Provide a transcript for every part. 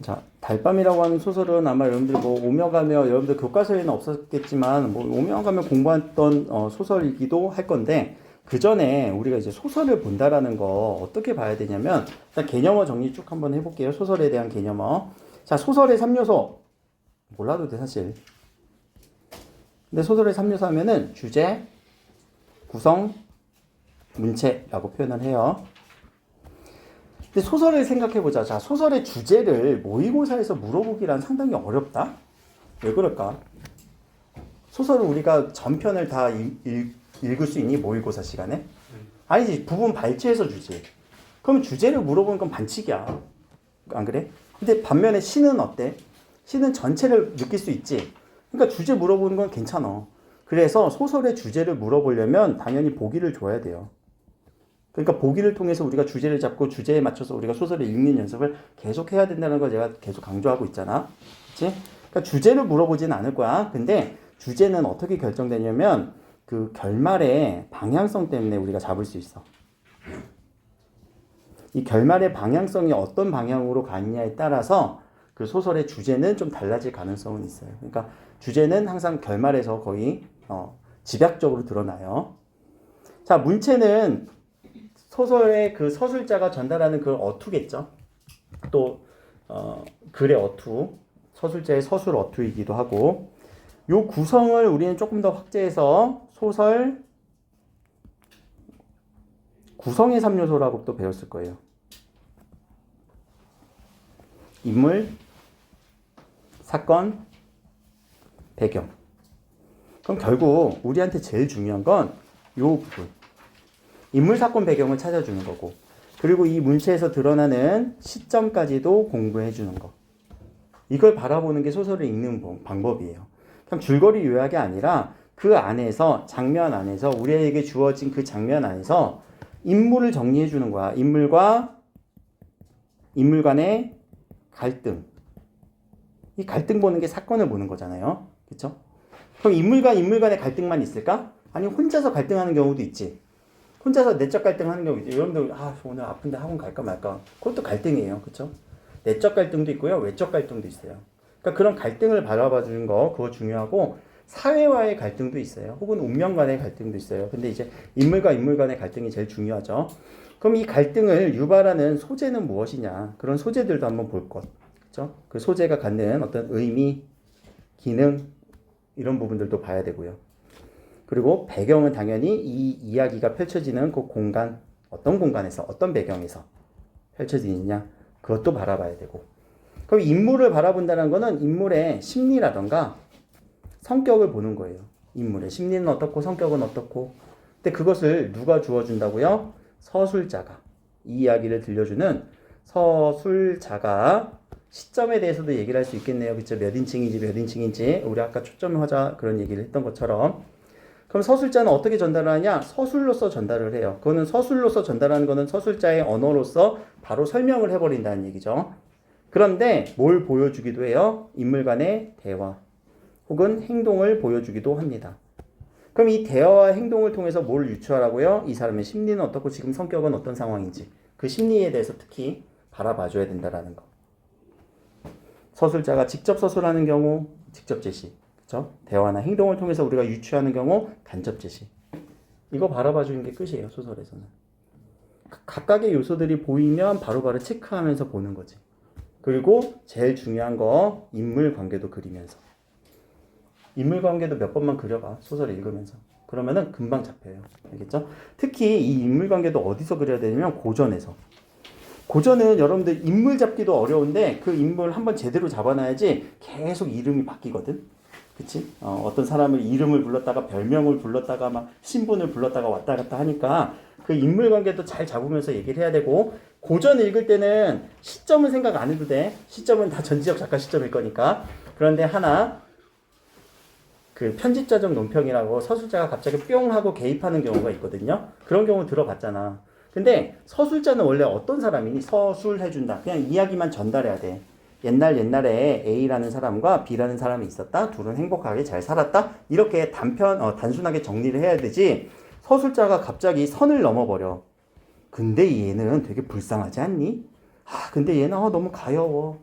자, 달밤이라고 하는 소설은 아마 여러분들 뭐 오며 가며 여러분들 교과서에는 없었겠지만 뭐 오며 가며 공부했던 소설이기도 할 건데 그 전에 우리가 이제 소설을 본다라는 거 어떻게 봐야 되냐면 일단 개념어 정리 쭉 한번 해볼게요. 소설에 대한 개념어. 자, 소설의 3요소 몰라도 돼 사실. 근데 소설의 3요소 하면은 주제, 구성, 문체라고 표현을 해요. 근데 소설을 생각해보자. 자, 소설의 주제를 모의고사에서 물어보기란 상당히 어렵다? 왜 그럴까? 소설을 우리가 전편을 다 읽을 수 있니? 모의고사 시간에? 아니지. 부분 발췌해서 주지. 그럼 주제를 물어보는 건 반칙이야. 안 그래? 근데 반면에 시는 어때? 시는 전체를 느낄 수 있지. 그러니까 주제 물어보는 건 괜찮아. 그래서 소설의 주제를 물어보려면 당연히 보기를 줘야 돼요. 그러니까 보기를 통해서 우리가 주제를 잡고 주제에 맞춰서 우리가 소설을 읽는 연습을 계속 해야 된다는 걸 제가 계속 강조하고 있잖아. 그치? 그러니까 주제를 물어보진 않을 거야. 근데 주제는 어떻게 결정되냐면 그 결말의 방향성 때문에 우리가 잡을 수 있어. 이 결말의 방향성이 어떤 방향으로 가느냐에 따라서 그 소설의 주제는 좀 달라질 가능성은 있어요. 그러니까 주제는 항상 결말에서 거의 집약적으로 드러나요. 자, 문체는 소설의 그 서술자가 전달하는 그 어투겠죠. 또 글의 어투, 서술자의 서술 어투이기도 하고 요 구성을 우리는 조금 더 확대해서 소설 구성의 3요소라고 또 배웠을 거예요. 인물, 사건, 배경. 그럼 결국 우리한테 제일 중요한 건 요 부분. 인물, 사건, 배경을 찾아주는 거고 그리고 이 문체에서 드러나는 시점까지도 공부해 주는 거. 이걸 바라보는 게 소설을 읽는 방법이에요. 그냥 줄거리 요약이 아니라 그 안에서 장면 안에서 우리에게 주어진 그 장면 안에서 인물을 정리해 주는 거야. 인물과 인물 간의 갈등. 이 갈등 보는 게 사건을 보는 거잖아요. 그렇죠? 그럼 인물과 인물 간의 갈등만 있을까? 아니 혼자서 갈등하는 경우도 있지. 혼자서 내적 갈등하는 경우 있죠. 여러분들 오늘 아픈데 학원 갈까 말까. 그것도 갈등이에요. 그렇죠? 내적 갈등도 있고요. 외적 갈등도 있어요. 그러니까 그런 갈등을 바라봐 주는 거 그거 중요하고 사회와의 갈등도 있어요. 혹은 운명 간의 갈등도 있어요. 근데 이제 인물과 인물 간의 갈등이 제일 중요하죠. 그럼 이 갈등을 유발하는 소재는 무엇이냐? 그런 소재들도 한번 볼 것. 그렇죠? 그 소재가 갖는 어떤 의미, 기능 이런 부분들도 봐야 되고요. 그리고 배경은 당연히 이 이야기가 펼쳐지는 그 공간, 어떤 공간에서, 어떤 배경에서 펼쳐지느냐, 그것도 바라봐야 되고. 그럼 인물을 바라본다는 거는 인물의 심리라던가 성격을 보는 거예요. 인물의 심리는 어떻고, 성격은 어떻고. 근데 그것을 누가 주어준다고요? 서술자가. 이 이야기를 들려주는 서술자가 시점에 대해서도 얘기를 할 수 있겠네요. 그쵸? 몇 인칭인지 몇 인칭인지. 우리 아까 초점화자 그런 얘기를 했던 것처럼. 그럼 서술자는 어떻게 전달을 하냐? 서술로서 전달을 해요. 그거는 서술로서 전달하는 거는 서술자의 언어로서 바로 설명을 해버린다는 얘기죠. 그런데 뭘 보여주기도 해요? 인물 간의 대화 혹은 행동을 보여주기도 합니다. 그럼 이 대화와 행동을 통해서 뭘 유추하라고요? 이 사람의 심리는 어떻고 지금 성격은 어떤 상황인지 그 심리에 대해서 특히 바라봐줘야 된다는 거. 서술자가 직접 서술하는 경우 직접 제시. 그렇죠? 대화나 행동을 통해서 우리가 유추하는 경우 간접 제시. 이거 바라봐 주는 게 끝이에요. 소설에서는. 각각의 요소들이 보이면 바로바로 체크하면서 보는 거지. 그리고 제일 중요한 거 인물 관계도 그리면서. 인물 관계도 몇 번만 그려봐. 소설 읽으면서. 그러면은 금방 잡혀요. 알겠죠? 특히 이 인물 관계도 어디서 그려야 되냐면 고전에서. 고전은 여러분들 인물 잡기도 어려운데 그 인물 한번 제대로 잡아놔야지 계속 이름이 바뀌거든. 그치? 어떤 사람을 이름을 불렀다가 별명을 불렀다가 막 신분을 불렀다가 왔다 갔다 하니까 그 인물 관계도 잘 잡으면서 얘기를 해야 되고 고전 읽을 때는 시점은 생각 안 해도 돼. 시점은 다 전지적 작가 시점일 거니까. 그런데 하나 그 편집자적 논평이라고 서술자가 갑자기 뿅 하고 개입하는 경우가 있거든요. 그런 경우 들어봤잖아. 근데 서술자는 원래 어떤 사람이니? 서술해준다. 그냥 이야기만 전달해야 돼. 옛날에 A라는 사람과 B라는 사람이 있었다. 둘은 행복하게 잘 살았다. 이렇게 단순하게 정리를 해야 되지. 서술자가 갑자기 선을 넘어버려. 근데 얘는 되게 불쌍하지 않니? 근데 얘는 너무 가여워.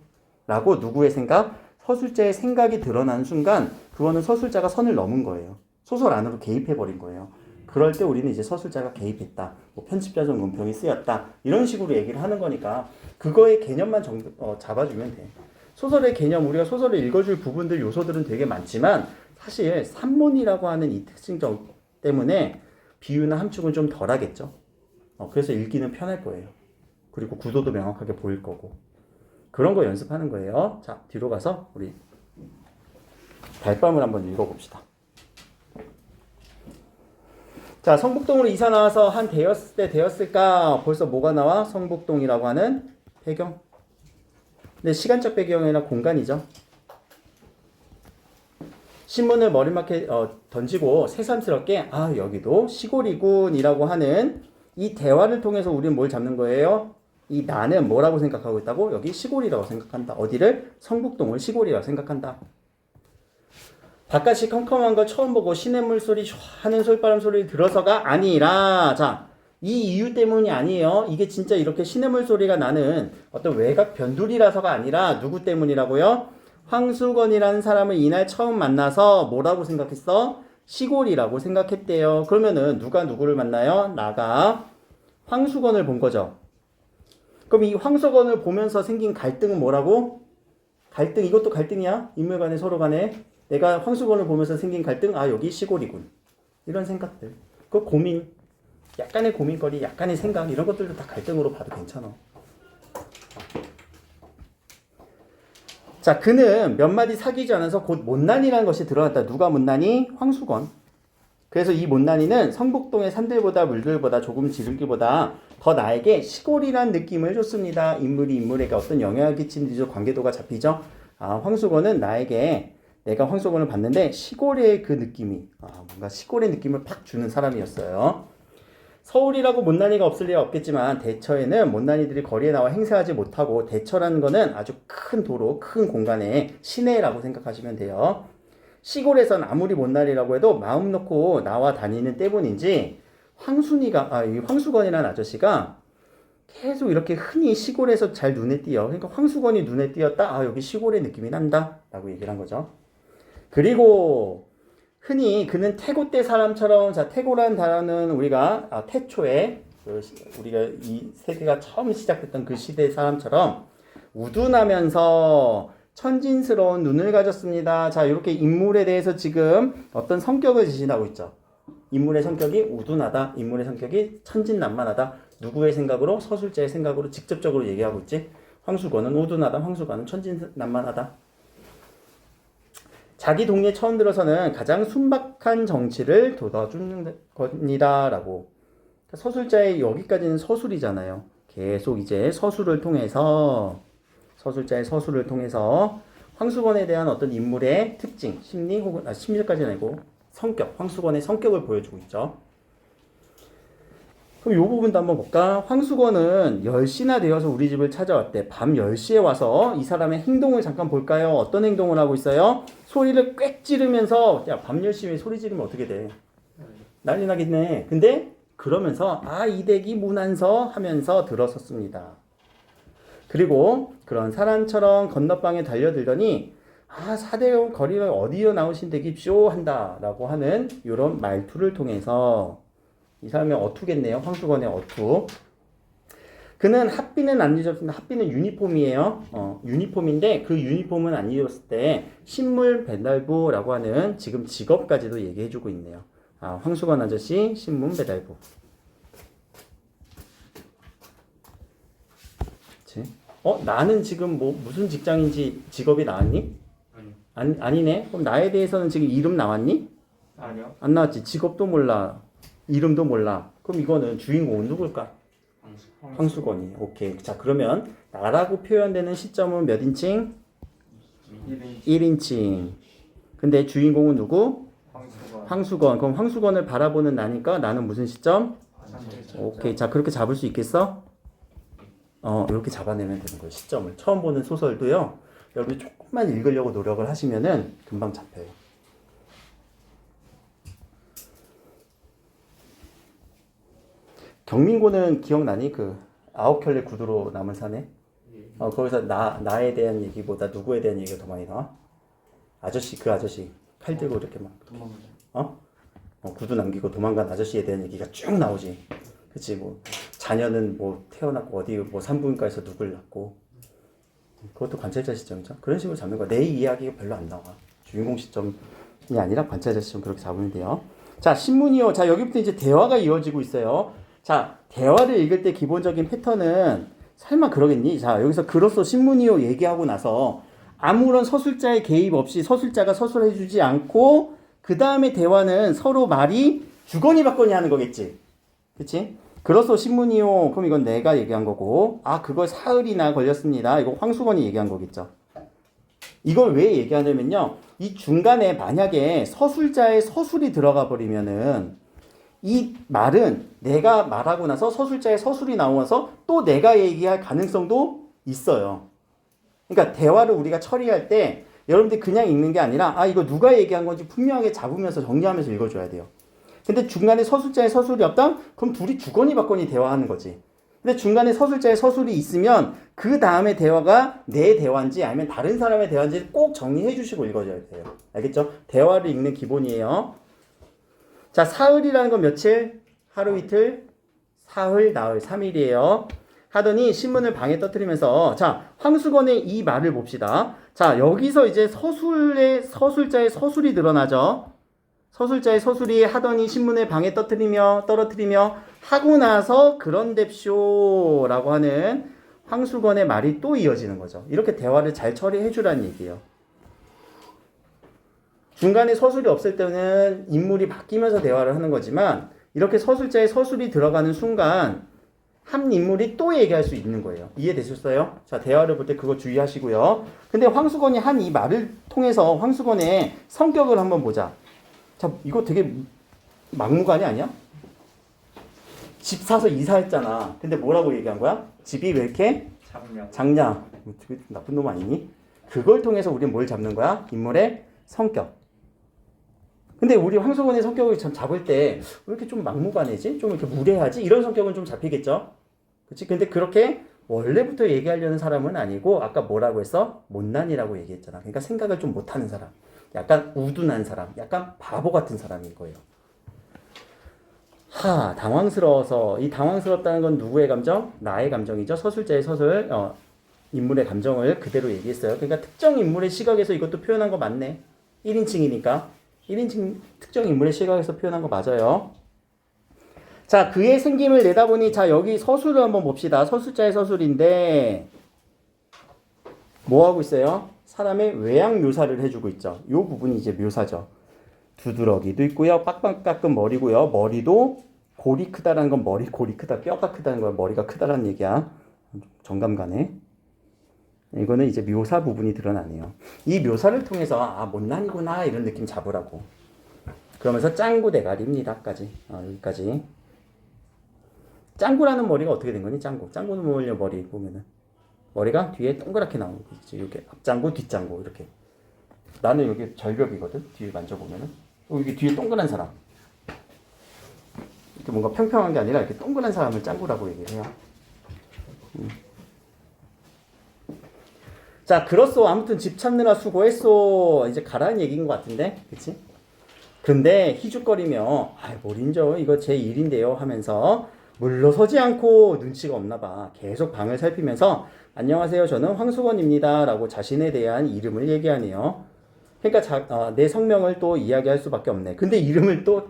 라고 누구의 생각? 서술자의 생각이 드러나는 순간 그거는 서술자가 선을 넘은 거예요. 소설 안으로 개입해버린 거예요. 그럴 때 우리는 이제 서술자가 개입했다. 뭐 편집자적 논평이 쓰였다. 이런 식으로 얘기를 하는 거니까 그거의 개념만 잡아주면 돼. 소설의 개념, 우리가 소설을 읽어줄 부분들, 요소들은 되게 많지만 사실 산문이라고 하는 이 특징 때문에 비유나 함축은 좀 덜하겠죠. 그래서 읽기는 편할 거예요. 그리고 구도도 명확하게 보일 거고. 그런 거 연습하는 거예요. 자, 뒤로 가서 우리 달밤을 한번 읽어봅시다. 자, 성북동으로 이사 나와서 한 대였을 때 되었을까? 벌써 뭐가 나와? 성북동이라고 하는 배경. 근데 시간적 배경이 아니라 공간이죠. 신문을 머리맡에 던지고 새삼스럽게 여기도 시골이군이라고 하는 이 대화를 통해서 우리는 뭘 잡는 거예요? 이 나는 뭐라고 생각하고 있다고? 여기 시골이라고 생각한다. 어디를? 성북동을 시골이라고 생각한다. 바깥이 컴컴한 걸 처음 보고 시냇물 소리 하는 솔바람 소리를 들어서가 아니라 자, 이 이유 때문이 아니에요. 이게 진짜 이렇게 시냇물 소리가 나는 어떤 외곽 변두리라서가 아니라 누구 때문이라고요? 황수건이라는 사람을 이날 처음 만나서 뭐라고 생각했어? 시골이라고 생각했대요. 그러면은 누가 누구를 만나요? 나가 황수건을 본 거죠. 그럼 이 황수건을 보면서 생긴 갈등은 뭐라고? 갈등, 이것도 갈등이야. 인물 간에 서로 간에. 내가 황수건을 보면서 생긴 갈등, 여기 시골이군. 이런 생각들. 그 고민, 약간의 고민거리, 약간의 생각, 이런 것들도 다 갈등으로 봐도 괜찮아. 자, 그는 몇 마디 사귀지 않아서 곧 못난이라는 것이 드러났다. 누가 못난이? 황수건. 그래서 이 못난이는 성북동의 산들보다 물들보다 조금 지름길보다 더 나에게 시골이란 느낌을 줬습니다. 인물이 인물에게 어떤 영향을 끼치는지 관계도가 잡히죠. 황수건은 나에게 내가 황수건을 봤는데 시골의 그 느낌이 뭔가 시골의 느낌을 팍 주는 사람이었어요. 서울이라고 못난이가 없을 리가 없겠지만 대처에는 못난이들이 거리에 나와 행세하지 못하고 대처라는 거는 아주 큰 도로, 큰 공간의 시내라고 생각하시면 돼요. 시골에선 아무리 못난이라고 해도 마음 놓고 나와 다니는 때문인지 이 황수건이라는 아저씨가 계속 이렇게 흔히 시골에서 잘 눈에 띄어. 그러니까 황수건이 눈에 띄었다. 여기 시골의 느낌이 난다. 라고 얘기를 한 거죠. 그리고 흔히 그는 태고 때 사람처럼, 자, 태고라는 단어는 우리가 태초에 우리가 이 세계가 처음 시작됐던 그 시대의 사람처럼 우둔하면서 천진스러운 눈을 가졌습니다. 자, 이렇게 인물에 대해서 지금 어떤 성격을 지시하고 있죠. 인물의 성격이 우둔하다. 인물의 성격이 천진난만하다. 누구의 생각으로? 서술자의 생각으로 직접적으로 얘기하고 있지. 황수건은 우둔하다. 황수건은 천진난만하다. 자기 동네에 처음 들어서는 가장 순박한 정치를 돋아주는 겁니다. 라고. 서술자의 여기까지는 서술이잖아요. 계속 이제 서술자의 서술을 통해서 황수건에 대한 어떤 인물의 특징, 심리 혹은 심리까지는 아니고 성격, 황수건의 성격을 보여주고 있죠. 그럼 이 부분도 한번 볼까? 황수건은 10시나 되어서 우리 집을 찾아왔대. 밤 10시에 와서 이 사람의 행동을 잠깐 볼까요? 어떤 행동을 하고 있어요? 소리를 꽥 지르면서, 야, 밤 10시에 소리 지르면 어떻게 돼? 난리 나겠네. 근데 그러면서 이 댁이 무난서 하면서 들어섰습니다. 그리고 그런 사람처럼 건너방에 달려들더니 4대 거리를 어디로 나오신 댁입쇼 한다 라고 하는 이런 말투를 통해서 이 사람의 어투겠네요. 황수건의 어투. 그는 핫비는 안 잊었습니다. 핫비는 유니폼이에요. 유니폼인데 그 유니폼은 안 잊었을 때 신문 배달부라고 하는 지금 직업까지도 얘기해주고 있네요. 황수건 아저씨 신문 배달부. 그치? 나는 지금 무슨 직장인지 직업이 나왔니? 아니네. 그럼 나에 대해서는 지금 이름 나왔니? 아니요. 안 나왔지. 직업도 몰라. 이름도 몰라. 그럼 이거는 주인공은 누굴까? 황수건이. 오케이. 자, 그러면 나라고 표현되는 시점은 몇 인칭? 1인칭. 근데 주인공은 누구? 황수건. 그럼 황수건을 바라보는 나니까 나는 무슨 시점? 오케이. 자, 그렇게 잡을 수 있겠어? 이렇게 잡아내면 되는 거예요. 시점을. 처음 보는 소설도요. 여러분이 조금만 읽으려고 노력을 하시면은 금방 잡혀요. 경민고는 기억나니? 그 9켤레 구두로 남은 산에? 거기서 나에 대한 얘기보다 누구에 대한 얘기가 더 많이 나와? 그 아저씨 칼 들고 이렇게 막 구두 남기고 도망간 아저씨에 대한 얘기가 쭉 나오지. 그치, 뭐 자녀는 뭐 태어났고 어디 뭐 산부인과에서 누굴 낳고, 그것도 관찰자 시점이죠. 그런 식으로 잡는 거야. 내 이야기가 별로 안 나와. 주인공 시점이 아니라 관찰자 시점, 그렇게 잡으면 돼요. 자, 신문이요. 자, 여기부터 이제 대화가 이어지고 있어요. 자, 대화를 읽을 때 기본적인 패턴은 설마 그러겠니? 자, 여기서 글로써 신문이요 얘기하고 나서 아무런 서술자의 개입 없이 서술자가 서술해주지 않고 그 다음에 대화는 서로 말이 주거니 받거니 하는 거겠지. 그치? 글로써 신문이요. 그럼 이건 내가 얘기한 거고, 그걸 사흘이나 걸렸습니다. 이거 황수건이 얘기한 거겠죠. 이걸 왜 얘기하냐면요, 이 중간에 만약에 서술자의 서술이 들어가 버리면은 이 말은 내가 말하고 나서 서술자의 서술이 나와서 또 내가 얘기할 가능성도 있어요. 그러니까 대화를 우리가 처리할 때 여러분들이 그냥 읽는 게 아니라 이거 누가 얘기한 건지 분명하게 잡으면서 정리하면서 읽어줘야 돼요. 근데 중간에 서술자의 서술이 없다? 그럼 둘이 주거니 받거니 대화하는 거지. 근데 중간에 서술자의 서술이 있으면 그 다음에 대화가 내 대화인지 아니면 다른 사람의 대화인지 꼭 정리해 주시고 읽어줘야 돼요. 알겠죠? 대화를 읽는 기본이에요. 자, 사흘이라는 건 며칠? 하루 이틀? 사흘, 나흘, 3일이에요. 하더니 신문을 방에 떠뜨리면서, 자, 황수건의 이 말을 봅시다. 자, 여기서 이제 서술자의 서술이 드러나죠. 서술자의 서술이 하더니 신문을 방에 떨어뜨리며 하고 나서 그런뎁쇼라고 하는 황수건의 말이 또 이어지는 거죠. 이렇게 대화를 잘 처리해 주라는 얘기예요. 중간에 서술이 없을 때는 인물이 바뀌면서 대화를 하는 거지만 이렇게 서술자의 서술이 들어가는 순간 한 인물이 또 얘기할 수 있는 거예요. 이해되셨어요? 자, 대화를 볼 때 그거 주의하시고요. 근데 황수건이 한 이 말을 통해서 황수건의 성격을 한번 보자. 자, 이거 되게 막무가내 아니야? 집 사서 이사했잖아. 근데 뭐라고 얘기한 거야? 집이 왜 이렇게 작냐? 나쁜 놈 아니니? 그걸 통해서 우리는 뭘 잡는 거야? 인물의 성격. 근데 우리 황수건의 성격을 참 잡을 때 왜 이렇게 좀 막무가내지? 좀 이렇게 무례하지? 이런 성격은 좀 잡히겠죠? 그치? 근데 그렇게 원래부터 얘기하려는 사람은 아니고 아까 뭐라고 했어? 못난이라고 얘기했잖아. 그러니까 생각을 좀 못하는 사람. 약간 우둔한 사람, 약간 바보 같은 사람인 거예요. 당황스러워서, 이 당황스럽다는 건 누구의 감정? 나의 감정이죠. 서술자의 서술, 인물의 감정을 그대로 얘기했어요. 그러니까 특정 인물의 시각에서 이것도 표현한 거 맞네. 1인칭이니까. 1인칭 특정 인물의 시각에서 표현한 거 맞아요. 자, 그의 생김을 내다보니, 자, 여기 서술을 한번 봅시다. 서술자의 서술인데, 뭐 하고 있어요? 사람의 외양 묘사를 해주고 있죠. 이 부분이 이제 묘사죠. 두드러기도 있고요. 빡빡 깎은 머리고요. 머리도 골이 크다라는 건 골이 크다, 뼈가 크다는 거야. 머리가 크다라는 얘기야. 정감 가네. 이거는 이제 묘사 부분이 드러나네요. 이 묘사를 통해서 못난이구나 이런 느낌 잡으라고. 그러면서 짱구 대가리입니다까지. 여기까지. 짱구라는 머리가 어떻게 된 거니? 짱구는 뭐냐 머리 보면은. 머리가 뒤에 동그랗게 나오는 거 있지. 이렇게 앞장구, 뒷장구 이렇게. 나는 여기 절벽이거든. 뒤에 만져보면은 여기 뒤에 동그란 사람. 이렇게 뭔가 평평한 게 아니라 이렇게 동그란 사람을 짱구라고 얘기를 해요. 자, 그렇소. 아무튼 집 찾느라 수고했소. 이제 가라는 얘기인 것 같은데, 그치? 근데 희죽거리며 뭘 인정, 이거 제 일인데요 하면서 물러서지 않고 눈치가 없나 봐. 계속 방을 살피면서 안녕하세요, 저는 황수건입니다 라고 자신에 대한 이름을 얘기하네요. 그러니까 내 성명을 또 이야기할 수밖에 없네. 근데 이름을 또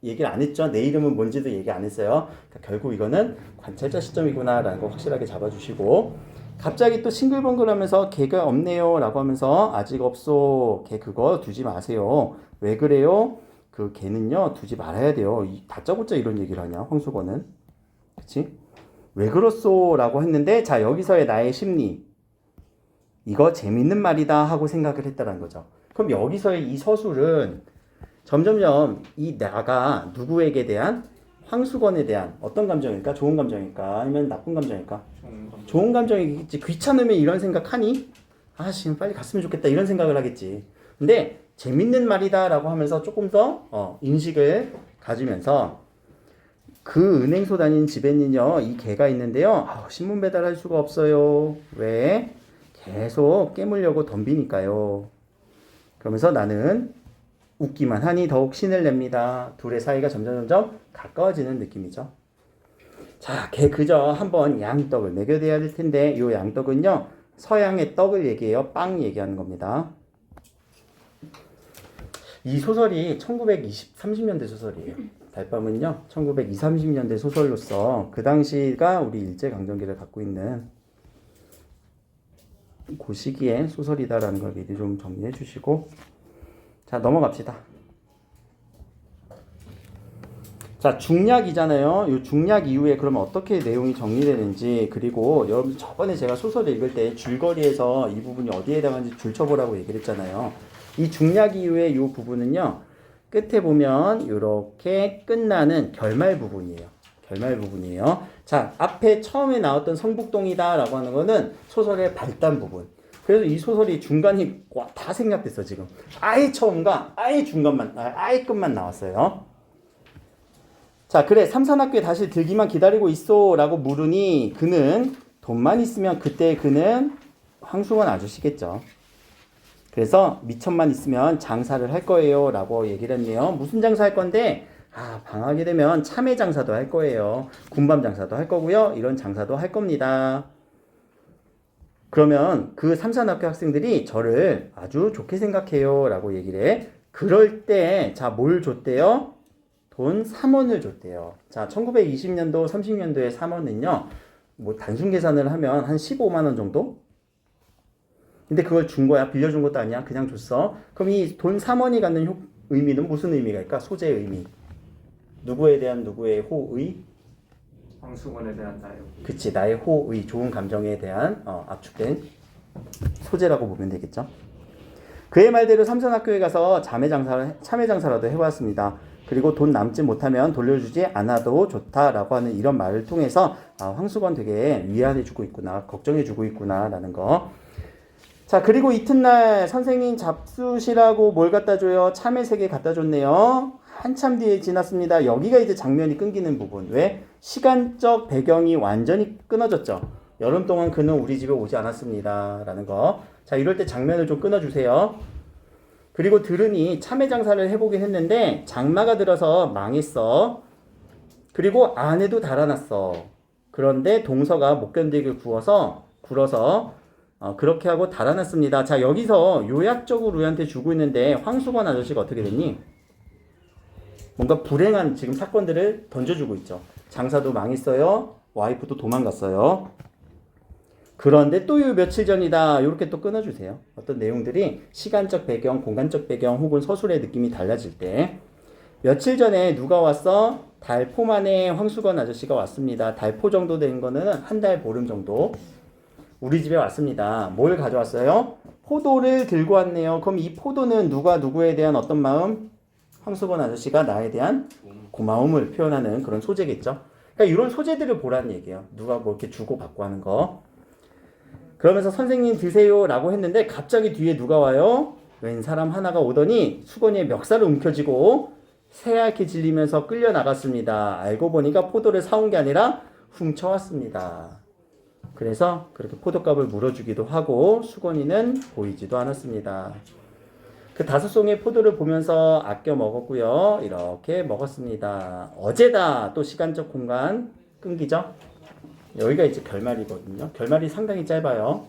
얘기를 안 했죠. 내 이름은 뭔지도 얘기 안 했어요. 그러니까 결국 이거는 관찰자 시점이구나 라는 거 확실하게 잡아주시고, 갑자기 또 싱글벙글하면서 개가 없네요 라고 하면서 아직 없소. 개 그거 두지 마세요. 왜 그래요? 그 개는요 두지 말아야 돼요. 다짜고짜 이런 얘기를 하냐 황수건은. 그치? 왜 그렇소? 라고 했는데, 자, 여기서의 나의 심리. 이거 재밌는 말이다 하고 생각을 했다는 거죠. 그럼 여기서의 이 서술은 점점점 이 나가 누구에게 대한, 황수건에 대한 어떤 감정일까? 좋은 감정일까? 아니면 나쁜 감정일까? 좋은 감정이겠지. 귀찮으면 이런 생각하니? 지금 빨리 갔으면 좋겠다 이런 생각을 하겠지. 근데 재밌는 말이다 라고 하면서 조금 더 인식을 가지면서 그 은행소 다니는 집에는요, 이 개가 있는데요. 신문 배달할 수가 없어요. 왜? 계속 깨물려고 덤비니까요. 그러면서 나는 웃기만 하니 더욱 신을 냅니다. 둘의 사이가 점점 가까워지는 느낌이죠. 자, 걔 그저 한번 양떡을 먹여줘야 될 텐데, 이 양떡은요, 서양의 떡을 얘기해요. 빵 얘기하는 겁니다. 이 소설이 30년대 소설이에요. 달밤은요, 1920, 30년대 소설로서 그 당시가 우리 일제강점기를 갖고 있는 그 시기의 소설이다라는 걸 미리 좀 정리해 주시고, 자, 넘어갑시다. 자, 중략이잖아요. 이 중략 이후에 그러면 어떻게 내용이 정리되는지, 그리고 여러분 저번에 제가 소설 읽을 때 줄거리에서 이 부분이 어디에 해당하는지 줄쳐보라고 얘기를 했잖아요. 이 중략 이후에 이 부분은요, 끝에 보면 이렇게 끝나는 결말 부분이에요. 결말 부분이에요. 자, 앞에 처음에 나왔던 성북동이다 라고 하는 거는 소설의 발단 부분. 그래서 이 소설이 중간이 다 생략됐어, 지금. 아예 처음과 아예 중간만, 아예 끝만 나왔어요. 자, 그래, 삼산학교에 다시 들기만 기다리고 있어 라고 물으니 그는 돈만 있으면 그때 그는 황수건 아저씨겠죠. 그래서 미천만 있으면 장사를 할 거예요 라고 얘기를 했네요. 무슨 장사 할 건데, 방학이 되면 참외 장사도 할 거예요. 군밤 장사도 할 거고요. 이런 장사도 할 겁니다. 그러면 그 삼산학교 학생들이 저를 아주 좋게 생각해요 라고 얘기를 해. 그럴 때, 자, 뭘 줬대요? 돈 3원을 줬대요. 자, 1920년도, 30년도에 3원은요, 뭐 단순 계산을 하면 한 15만 원 정도? 근데 그걸 준 거야. 빌려준 것도 아니야. 그냥 줬어. 그럼 이 돈 3원이 갖는 의미는 무슨 의미가 있을까? 소재의 의미. 누구에 대한 누구의 호의? 황수건에 대한 나의 호의. 그치, 나의 호의, 좋은 감정에 대한 압축된 소재라고 보면 되겠죠. 그의 말대로 삼산학교에 가서 참외 장사라도 해보았습니다. 그리고 돈 남지 못하면 돌려주지 않아도 좋다라고 하는 이런 말을 통해서 황수건 되게 위안해주고 있구나, 걱정해주고 있구나 라는 거. 자, 그리고 이튿날 선생님 잡수시라고 뭘 갖다 줘요? 참외 3개 갖다 줬네요. 한참 뒤에 지났습니다. 여기가 이제 장면이 끊기는 부분. 왜? 시간적 배경이 완전히 끊어졌죠. 여름 동안 그는 우리 집에 오지 않았습니다 라는 거. 자, 이럴 때 장면을 좀 끊어주세요. 그리고 들으니 참외 장사를 해보긴 했는데 장마가 들어서 망했어. 그리고 안에도 달아났어. 그런데 동서가 못 견디게 굴어서 그렇게 하고 달아났습니다. 자, 여기서 요약적으로 우리한테 주고 있는데 황수건 아저씨가 어떻게 됐니? 뭔가 불행한 지금 사건들을 던져주고 있죠. 장사도 망했어요. 와이프도 도망갔어요. 그런데 또 요 며칠 전이다. 이렇게 또 끊어주세요. 어떤 내용들이 시간적 배경, 공간적 배경 혹은 서술의 느낌이 달라질 때 며칠 전에 누가 왔어? 달포 만에 황수건 아저씨가 왔습니다. 달포 정도 된 거는 한 달 보름 정도 우리 집에 왔습니다. 뭘 가져왔어요? 포도를 들고 왔네요. 그럼 이 포도는 누가 누구에 대한 어떤 마음? 황수건 아저씨가 나에 대한 고마움을 표현하는 그런 소재겠죠. 그러니까 이런 소재들을 보라는 얘기예요. 누가 뭐 이렇게 주고 받고 하는 거. 그러면서 선생님 드세요 라고 했는데 갑자기 뒤에 누가 와요? 웬 사람 하나가 오더니 수건에 멱살을 움켜쥐고 새하얗게 질리면서 끌려 나갔습니다. 알고 보니까 포도를 사온 게 아니라 훔쳐왔습니다. 그래서 그렇게 포도값을 물어주기도 하고 수건이는 보이지도 않았습니다. 그 5송의 포도를 보면서 아껴 먹었고요. 이렇게 먹었습니다. 어제다. 또 시간적 공간 끊기죠. 여기가 이제 결말이거든요. 결말이 상당히 짧아요.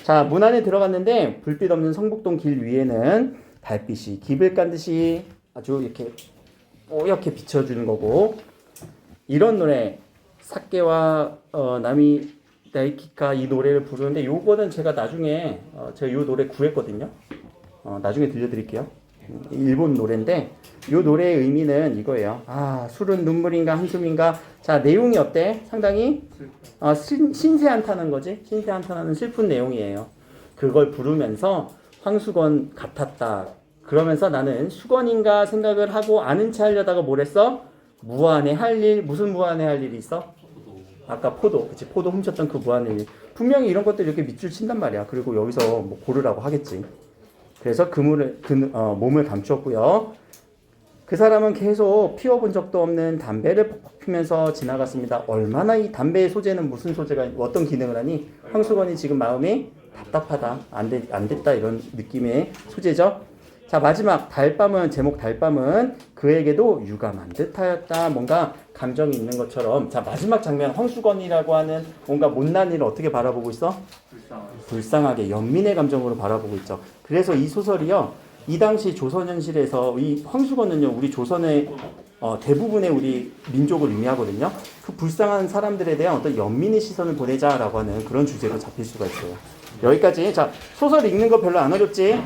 자, 문 안에 들어갔는데 불빛 없는 성북동 길 위에는 달빛이 깁을 깐 듯이 아주 이렇게 뽀얗게 비춰주는 거고, 이런 노래 사케와 나미 다이키카 이 노래를 부르는데 요거는 제가 나중에 제가 요 노래 구했거든요. 나중에 들려드릴게요. 일본 노래인데 요 노래의 의미는 이거예요. 술은 눈물인가 한숨인가. 자, 내용이 어때? 상당히 신세 한탄한 거지. 신세 한탄하는 슬픈 내용이에요. 그걸 부르면서 황수건 같았다. 그러면서 나는 수건인가 생각을 하고 아는 체 하려다가 뭘 했어? 무한에 할 일. 무슨 무한에 할 일이 있어? 아까 포도. 그치, 포도 훔쳤던 그 무한의 일. 분명히 이런 것들 이렇게 밑줄 친단 말이야. 그리고 여기서 뭐 고르라고 하겠지. 그래서 몸을 감추었고요. 그 사람은 계속 피워본 적도 없는 담배를 퍽퍽 피면서 지나갔습니다. 얼마나 이 담배의 소재는 무슨 소재가 어떤 기능을 하니? 황수건이 지금 마음이 답답하다, 안 됐다 이런 느낌의 소재죠. 자, 마지막 달밤은, 제목 달밤은 그에게도 유감한 듯하였다. 뭔가 감정이 있는 것처럼. 자, 마지막 장면, 황수건이라고 하는 뭔가 못난 일을 어떻게 바라보고 있어? 불쌍하게 연민의 감정으로 바라보고 있죠. 그래서 이 소설이요, 이 당시 조선 현실에서 이 황수건은요, 우리 조선의 대부분의 우리 민족을 의미하거든요. 그 불쌍한 사람들에 대한 어떤 연민의 시선을 보내자라고 하는 그런 주제로 잡힐 수가 있어요. 여기까지. 자, 소설 읽는 거 별로 안 어렵지?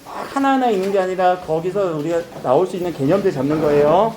하나하나 읽는 게 아니라 거기서 우리가 나올 수 있는 개념들 잡는 거예요.